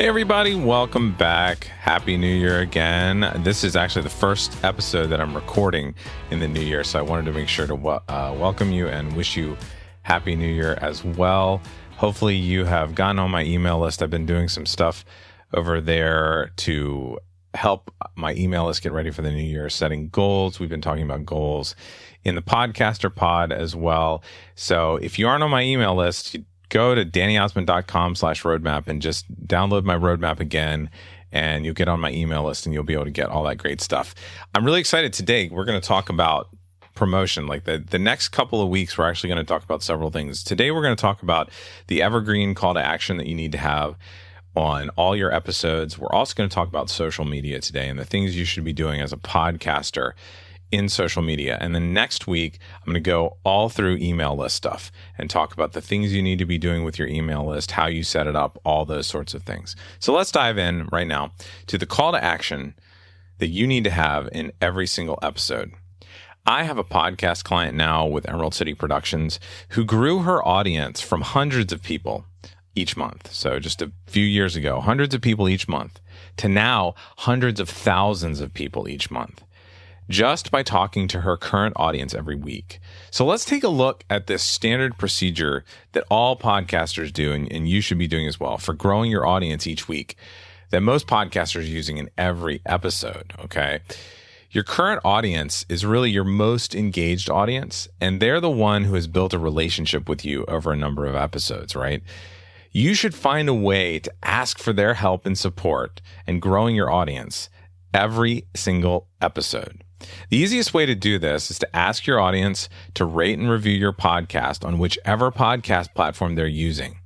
Hey everybody, welcome back. Happy New Year again. This is actually the first episode that I'm recording in the new year, so I wanted to make sure to welcome you and wish you Happy New Year as well. Hopefully you have gotten on my email list. I've been doing some stuff over there to help my email list get ready for the new year, setting goals. We've been talking about goals in the podcaster pod as well. So if you aren't on my email list, go to dannyosmond.com/roadmap and just download my roadmap again, and you'll get on my email list and you'll be able to get all that great stuff. I'm really excited today. We're going to talk about promotion. Like the next couple of weeks, we're actually going to talk about several things. Today, we're going to talk about the evergreen call to action that you need to have on all your episodes. We're also going to talk about social media today and the things you should be doing as a podcaster in social media. And then next week, I'm going to go all through email list stuff and talk about the things you need to be doing with your email list, how you set it up, all those sorts of things. So let's dive in right now to the call to action that you need to have in every single episode. I have a podcast client now with Emerald City Productions who grew her audience from hundreds of people each month. So just a few years ago, hundreds of people each month, to now hundreds of thousands of people each month, just by talking to her current audience every week. So let's take a look at this standard procedure that all podcasters do, and you should be doing as well, for growing your audience each week, that most podcasters are using in every episode, okay? Your current audience is really your most engaged audience, and they're the one who has built a relationship with you over a number of episodes, right? You should find a way to ask for their help and support in growing your audience every single episode. The easiest way to do this is to ask your audience to rate and review your podcast on whichever podcast platform they're using,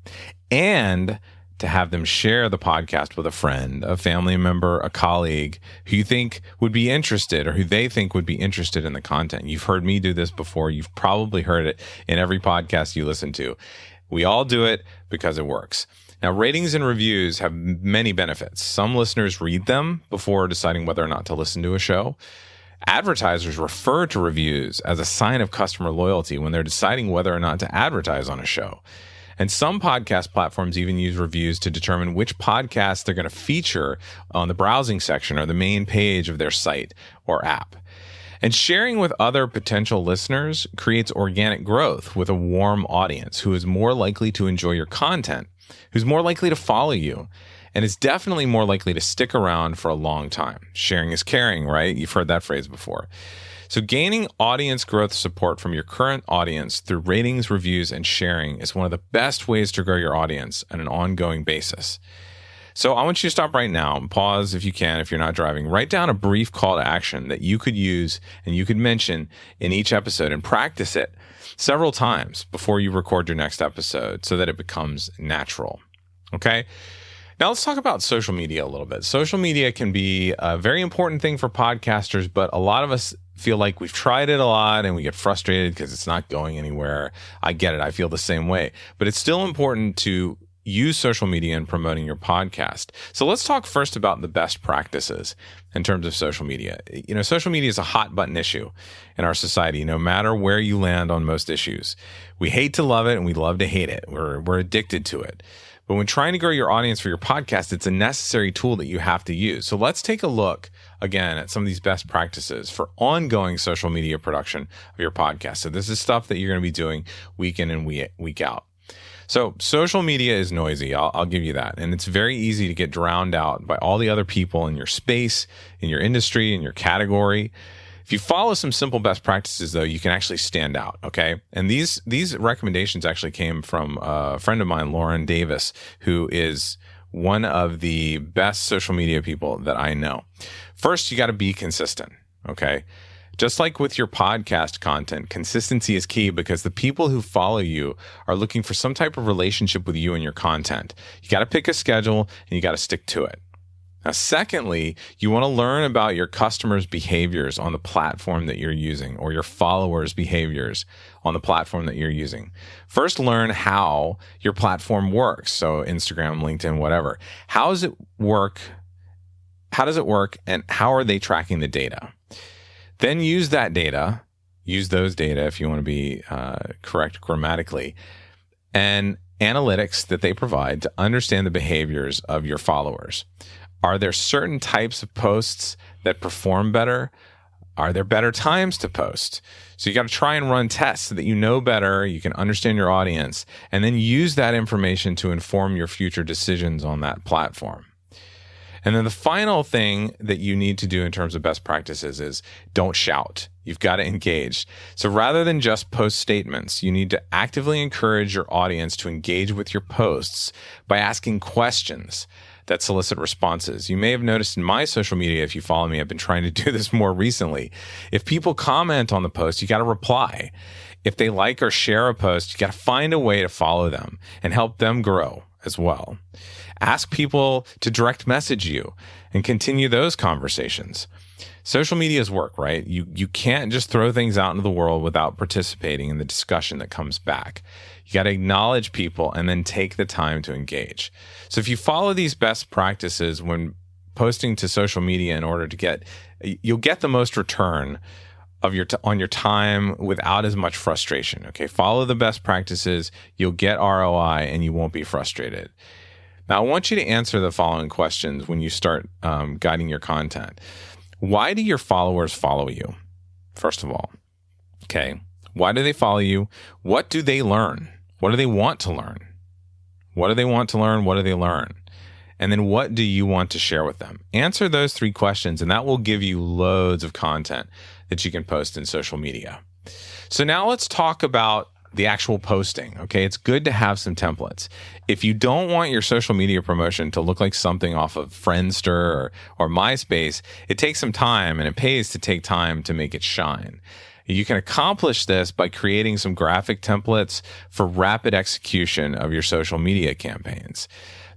and to have them share the podcast with a friend, a family member, a colleague who you think would be interested or who they think would be interested in the content. You've heard me do this before. You've probably heard it in every podcast you listen to. We all do it because it works. Now, ratings and reviews have many benefits. Some listeners read them before deciding whether or not to listen to a show. Advertisers refer to reviews as a sign of customer loyalty when they're deciding whether or not to advertise on a show. And some podcast platforms even use reviews to determine which podcasts they're going to feature on the browsing section or the main page of their site or app. And sharing with other potential listeners creates organic growth with a warm audience who is more likely to enjoy your content, who's more likely to follow you, and is definitely more likely to stick around for a long time. Sharing is caring, right? You've heard that phrase before. So gaining audience growth support from your current audience through ratings, reviews, and sharing is one of the best ways to grow your audience on an ongoing basis. So I want you to stop right now and pause if you can, if you're not driving. Write down a brief call to action that you could use and you could mention in each episode and practice it several times before you record your next episode so that it becomes natural. Okay? Now let's talk about social media a little bit. Social media can be a very important thing for podcasters, but a lot of us feel like we've tried it a lot and we get frustrated because it's not going anywhere. I get it. I feel the same way. But it's still important to use social media in promoting your podcast. So let's talk first about the best practices in terms of social media. You know, social media is a hot button issue in our society, no matter where you land on most issues. We hate to love it and we love to hate it. We're addicted to it. But when trying to grow your audience for your podcast, it's a necessary tool that you have to use. So let's take a look again at some of these best practices for ongoing social media production of your podcast. So this is stuff that you're going to be doing week in and week out. So social media is noisy. I'll give you that. And it's very easy to get drowned out by all the other people in your space, in your industry, in your category. If you follow some simple best practices, though, you can actually stand out, okay? And these recommendations actually came from a friend of mine, Lauren Davis, who is one of the best social media people that I know. First, you got to be consistent, okay? Just like with your podcast content, consistency is key because the people who follow you are looking for some type of relationship with you and your content. You got to pick a schedule and you got to stick to it. Now, secondly, you want to learn about your customers' behaviors on the platform that you're using or your followers' behaviors on the platform that you're using. First, learn how your platform works. So Instagram, LinkedIn, whatever. How does it work? How does it work? And how are they tracking the data? Then use that data, use those data if you want to be correct grammatically, and analytics that they provide to understand the behaviors of your followers. Are there certain types of posts that perform better? Are there better times to post? So you got to try and run tests so that you know better, you can understand your audience, and then use that information to inform your future decisions on that platform. And then the final thing that you need to do in terms of best practices is don't shout. You've got to engage. So rather than just post statements, you need to actively encourage your audience to engage with your posts by asking questions that solicit responses. You may have noticed in my social media, if you follow me, I've been trying to do this more recently. If people comment on the post, you got to reply. If they like or share a post, you got to find a way to follow them and help them grow as well. Ask people to direct message you and continue those conversations. Social media's work, right? You can't just throw things out into the world without participating in the discussion that comes back. You got to acknowledge people and then take the time to engage. So if you follow these best practices when posting to social media in order to you'll get the most return of on your time without as much frustration. Okay, follow the best practices, you'll get ROI, and you won't be frustrated. Now, I want you to answer the following questions when you start guiding your content. Why do your followers follow you? First of all, okay, why do they follow you? What do they learn? What do they want to learn? What do they want to learn? What do they learn? And then what do you want to share with them? Answer those 3 questions, and that will give you loads of content that you can post in social media. So now let's talk about the actual posting. Okay, it's good to have some templates. If you don't want your social media promotion to look like something off of Friendster or MySpace, it takes some time, and it pays to take time to make it shine. You can accomplish this by creating some graphic templates for rapid execution of your social media campaigns.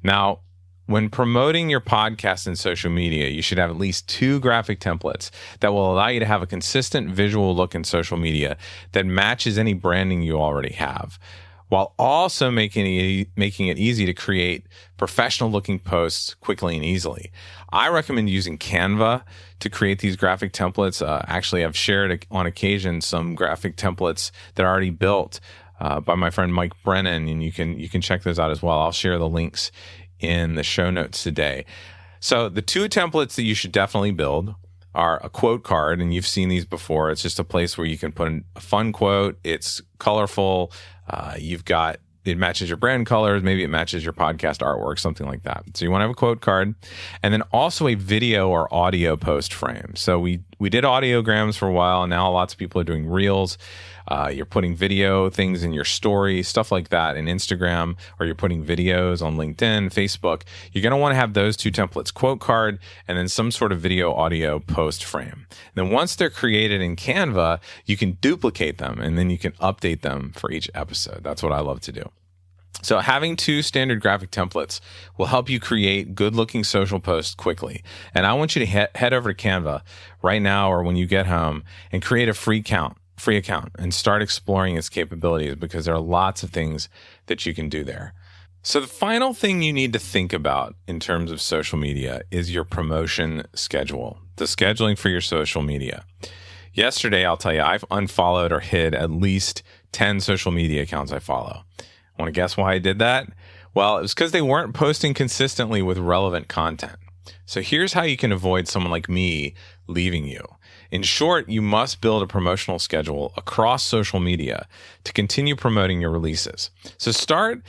Now, when promoting your podcast in social media, you should have at least 2 graphic templates that will allow you to have a consistent visual look in social media that matches any branding you already have, while also making it easy to create professional looking posts quickly and easily. I recommend using Canva to create these graphic templates. Actually, I've shared on occasion some graphic templates that are already built by my friend Mike Brennan, and you can check those out as well. I'll share the links in the show notes today. So the 2 templates that you should definitely build are a quote card, and you've seen these before. It's just a place where you can put a fun quote. It's colorful. It matches your brand colors. Maybe it matches your podcast artwork, something like that. So you want to have a quote card, and then also a video or audio post frame. So we did audiograms for a while, and now lots of people are doing reels. You're putting video things in your story, stuff like that in Instagram, or you're putting videos on LinkedIn, Facebook. You're going to want to have those 2 templates, quote card, and then some sort of video audio post frame. And then once they're created in Canva, you can duplicate them, and then you can update them for each episode. That's what I love to do. So having 2 standard graphic templates will help you create good-looking social posts quickly. And I want you to head over to Canva right now or when you get home and create a free account and start exploring its capabilities, because there are lots of things that you can do there. So the final thing you need to think about in terms of social media is your promotion schedule, the scheduling for your social media. Yesterday, I'll tell you, I've unfollowed or hid at least 10 social media accounts I follow. Want to guess why I did that? Well, it was because they weren't posting consistently with relevant content. So here's how you can avoid someone like me leaving you. In short, you must build a promotional schedule across social media to continue promoting your releases. So start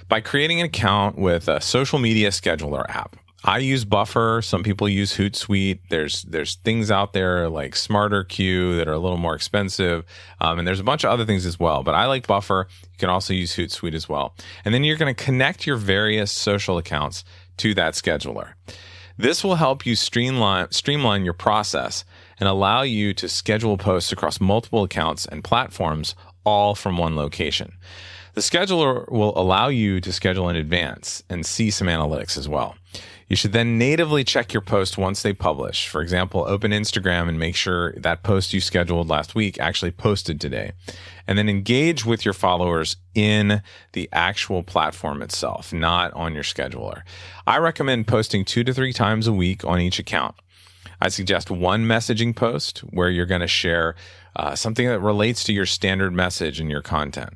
by creating an account with a social media scheduler app. I use Buffer. Some people use Hootsuite. There's things out there like SmarterQueue that are a little more expensive. And there's a bunch of other things as well. But I like Buffer. You can also use Hootsuite as well. And then you're going to connect your various social accounts to that scheduler. This will help you streamline your process and allow you to schedule posts across multiple accounts and platforms, all from one location. The scheduler will allow you to schedule in advance and see some analytics as well. You should then natively check your post once they publish. For example, open Instagram and make sure that post you scheduled last week actually posted today. And then engage with your followers in the actual platform itself, not on your scheduler. I recommend posting 2 to 3 times a week on each account. I suggest one messaging post where you're going to share something that relates to your standard message in your content.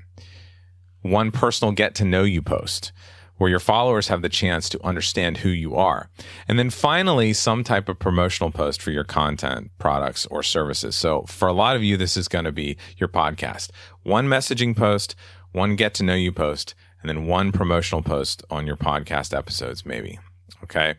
one personal get to know you post where your followers have the chance to understand who you are. And then finally, some type of promotional post for your content, products, or services. So for a lot of you, this is going to be your podcast. One messaging post, one get to know you post, and then one promotional post on your podcast episodes, maybe. Okay.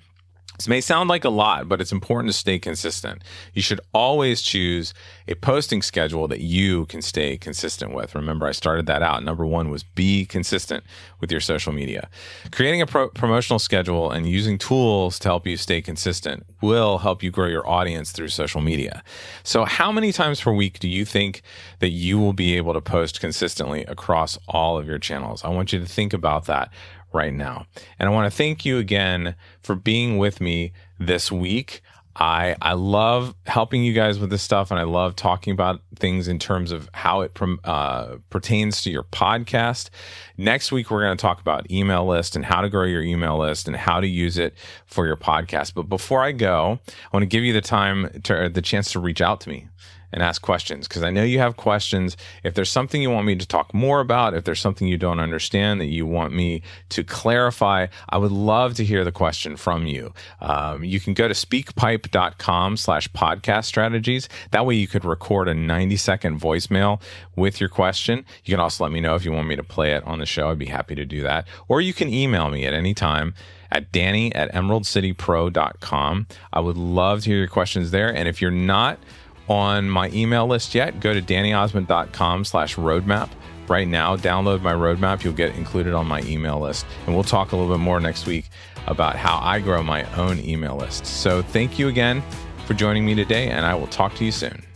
This may sound like a lot, but it's important to stay consistent. You should always choose a posting schedule that you can stay consistent with. Remember, I started that out. Number one was be consistent with your social media. Creating a promotional schedule and using tools to help you stay consistent will help you grow your audience through social media. So how many times per week do you think that you will be able to post consistently across all of your channels? I want you to think about that right now. And I want to thank you again for being with me this week. I love helping you guys with this stuff, and I love talking about things in terms of how it pertains to your podcast. Next week, we're going to talk about email list and how to grow your email list and how to use it for your podcast. But before I go, I want to give you the chance to reach out to me and ask questions, because I know you have questions. If there's something you want me to talk more about, if there's something you don't understand that you want me to clarify, I would love to hear the question from you. You can go to speakpipe.com/podcast strategies. That way you could record a 90-second voicemail with your question. You can also let me know if you want me to play it on the show. I'd be happy to do that. Or you can email me at any time at danny@emeraldcitypro.com. I would love to hear your questions there. And if you're not on my email list yet, go to dannyosmond.com/roadmap right now. Download my roadmap. You'll get included on my email list. And we'll talk a little bit more next week about how I grow my own email list. So thank you again for joining me today, and I will talk to you soon.